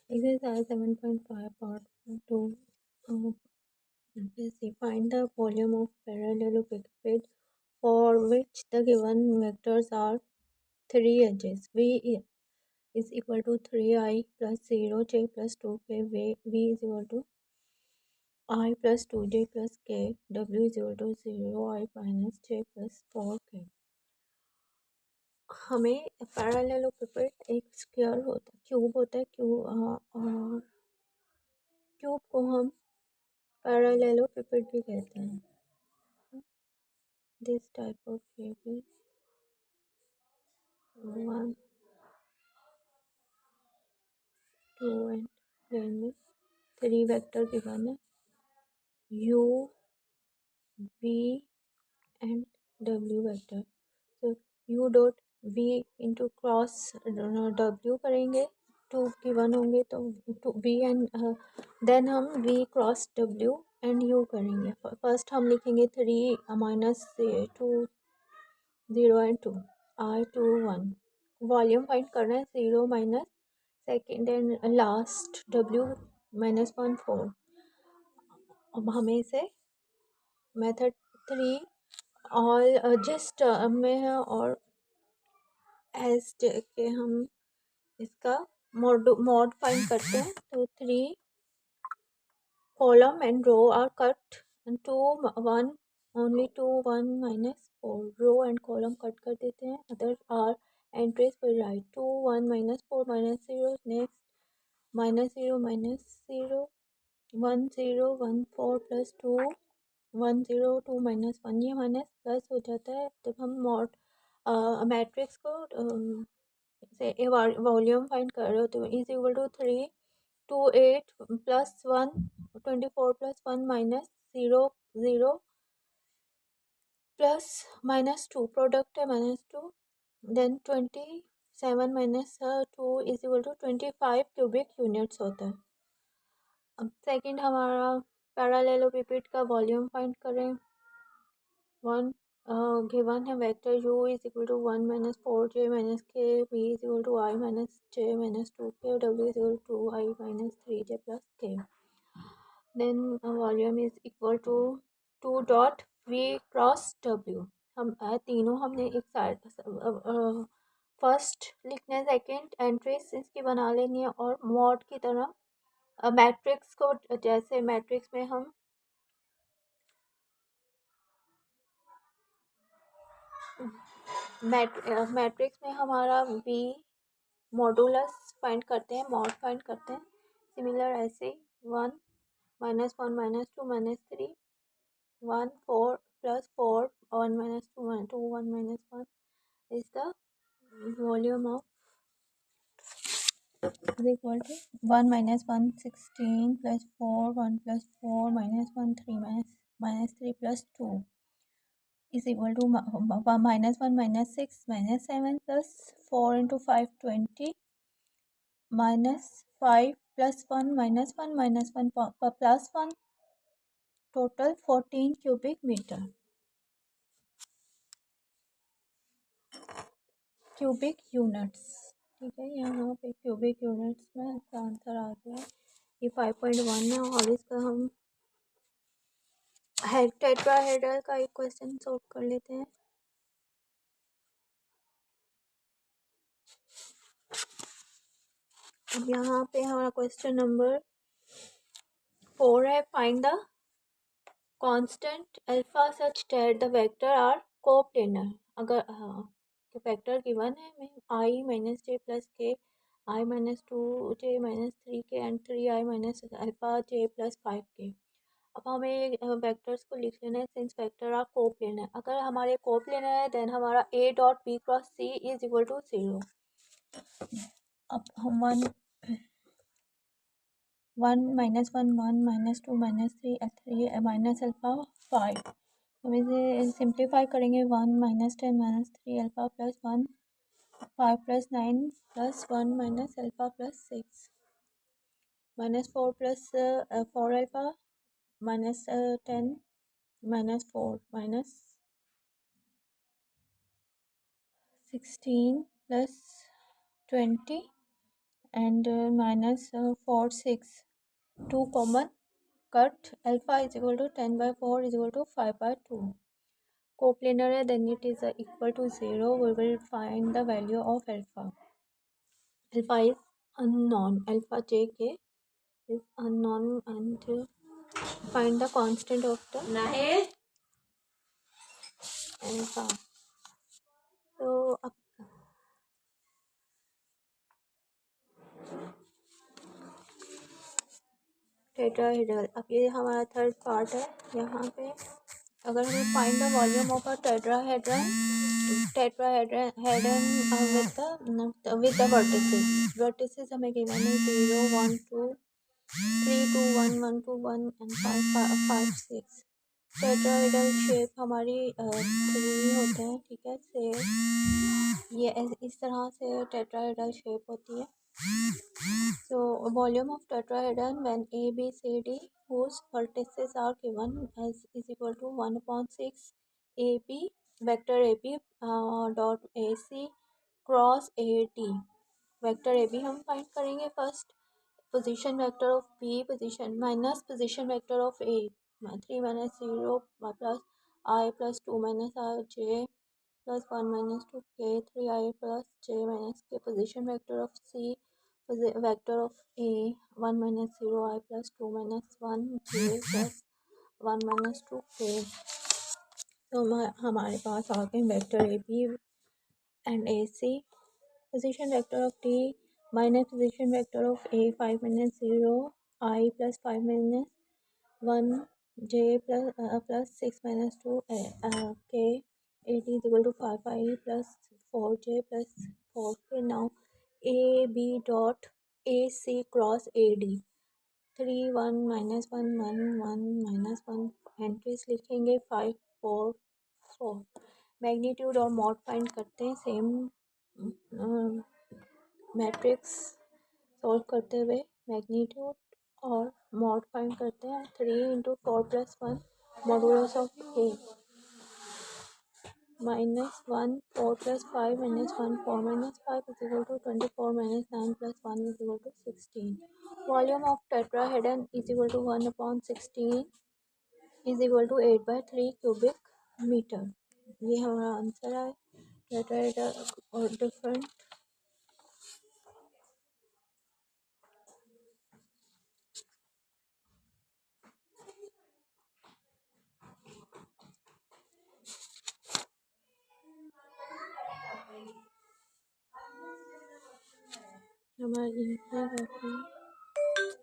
Exercise 7.5 part 2. Find the volume of parallelepiped for which the given vectors are three edges. V is equal to 3i plus 0 j plus 2k. V is equal to I plus 2j plus k. W is equal to 0i minus j plus 4k. हमें पैरेललोपिपेड एक square होता है, cube होता है, और cube को हम पैरेललोपिपेड भी कहते हैं. This type of shape is 1, 2 and then 3 vector given है, u, v and w vector. So u dot v into cross w करेंगे, 2 गिवन होंगे तो v and then हम v cross w and u करेंगे. फर्स्ट हम लिखेंगे 3 minus 2 0 and 2 I 2 1. Volume find करना है, 0 minus second and last w minus 1 4. अब हमें इसे मेथड 3 और जिस टर्म में है और एस के हम इसका मॉड फाइंड करते हैं. तो 3 column and row are cut and 2 1 only 2 1 minus 4 row and column cut कर देते हैं. other are entries will write 2 1 minus 4 minus 0. next minus 0 minus 0 1 0 1 4 plus 2 1 0 2 minus 1. ये माइनस प्लस हो जाता है जब हम मॉड मैट्रिक्स को से वॉल्यूम फाइंड कर रहे हो. तो is equal to 3 2 8 plus 1 24 plus 1 minus 0 0 plus minus 2 product है minus 2. then 27 minus 2 is equal to 25 cubic units होता है. अब सेकंड हमारा पैरेललोपिपेड का वॉल्यूम फाइंड करें. 1 गिवन है vector u is equal to 1 minus 4j minus k. v is equal to I minus j minus 2k. w is equal to 2i minus 3j plus k. then volume is equal to 2 dot v cross w. हम तीनों हमने एक side first लिखना है, second entries इसकी बना लेनी है और मॉड की तरह मैट्रिक्स को, जैसे मैट्रिक्स में हम मैट्रिक्स में हमारा v मॉडुलस फाइंड करते हैं, मॉड फाइंड करते हैं. सिमिलर ऐसे 1 minus 1 minus 2 minus 3 1 4 plus 4 1 minus 2 1 2 1 minus 1 is the volume of is equal to 1 minus 1 16 plus 4 1 plus 4 minus 1 3 minus 3 plus 2 is equal to minus 1 minus 6 minus 7 plus 4 into 5 20 minus 5 plus 1 minus 1 minus 1 plus 1 total 14 cubic meter. Cubic units, ठीक है. यहाँ पे cubic units में इसका answer आ गया. ये 5.1 है और इसका हम टेट्राहेड्रल का एक क्वेश्चन सॉल्व कर लेते हैं. अब यहाँ पे हमारा क्वेश्चन नंबर 4 है. Find the constant alpha such that the vector are coplanar. अगर वेक्टर गिवन है हमें i minus j plus k, i minus 2j minus 3k and 3i minus alpha j plus 5k. अब हमें vectors को लिख लेना है सिंस वेक्टर आर कोप्लेनर. अगर हमारे कोप्लेनर है देन हमारा a dot b cross c is equal to 0. अब हम 1 minus 1 1 minus 2 minus 3 3 minus alpha 5. हम इसे सिंप्लीफाई करेंगे. 1 minus 10 minus 3 alpha plus 1 5 plus 9 plus 1 minus alpha plus 6 minus 4 plus 4 alpha minus 10 minus 4 minus 16 plus 20 and minus 4 6. 2 common, cut. Alpha is equal to 10 by 4 is equal to 5 by 2. Coplanar है, then it is equal to 0. We will find the value of alpha. Alpha is unknown. Alpha jk is unknown, and find the constant of the alpha. So tetrahedral, अब ये हमारा third part है. यहाँ पे अगर हमें find the volume of a tetrahedron with the vertices हमें given है 0 1 2 3 2 1 1 2 1 एंड 5 5 6. टेट्राहेड्रल शेप हमारी 3 होते हैं, ठीक है. से ये इस तरह से टेट्राहेड्रल शेप होती है. So volume of tetrahedron when A, B, C, D whose vertices are given as is equal to 1/6 AP vector AP dot AC cross AT. Vector A B हम फाइंड करेंगे first. Position vector of B position minus position vector of A 3 minus 0 plus i plus 2 minus i j plus 1 minus 2 k 3 i plus j minus k. Position vector of C vector of A 1 minus 0 i plus 2 minus 1 j plus 1 minus 2 k. तो हमारे पास आ गए vector A B and A C. Position vector of t minus position vector of a 5 minus 0 I plus 5 minus 1 j plus 6 minus 2 k 8 is equal to 5 I plus 4 j plus 4 k. Now a b dot a c cross a d 3 1 minus 1 1 1 minus 1 entries लिखेंगे 5 4 4. Magnitude और mod find करते हैं same matrix solve करते हुए. Magnitude और mod find करते हैं. 3 into 4 plus 1 modulus of A minus 1 4 plus 5 minus 1 4 minus 5 is equal to 24 minus 9 plus 1 is equal to 16. Volume of tetrahedron is equal to 1/16 is equal to 8/3 cubic metre. ये हमारा answer है. Tetrahedron और different हमारी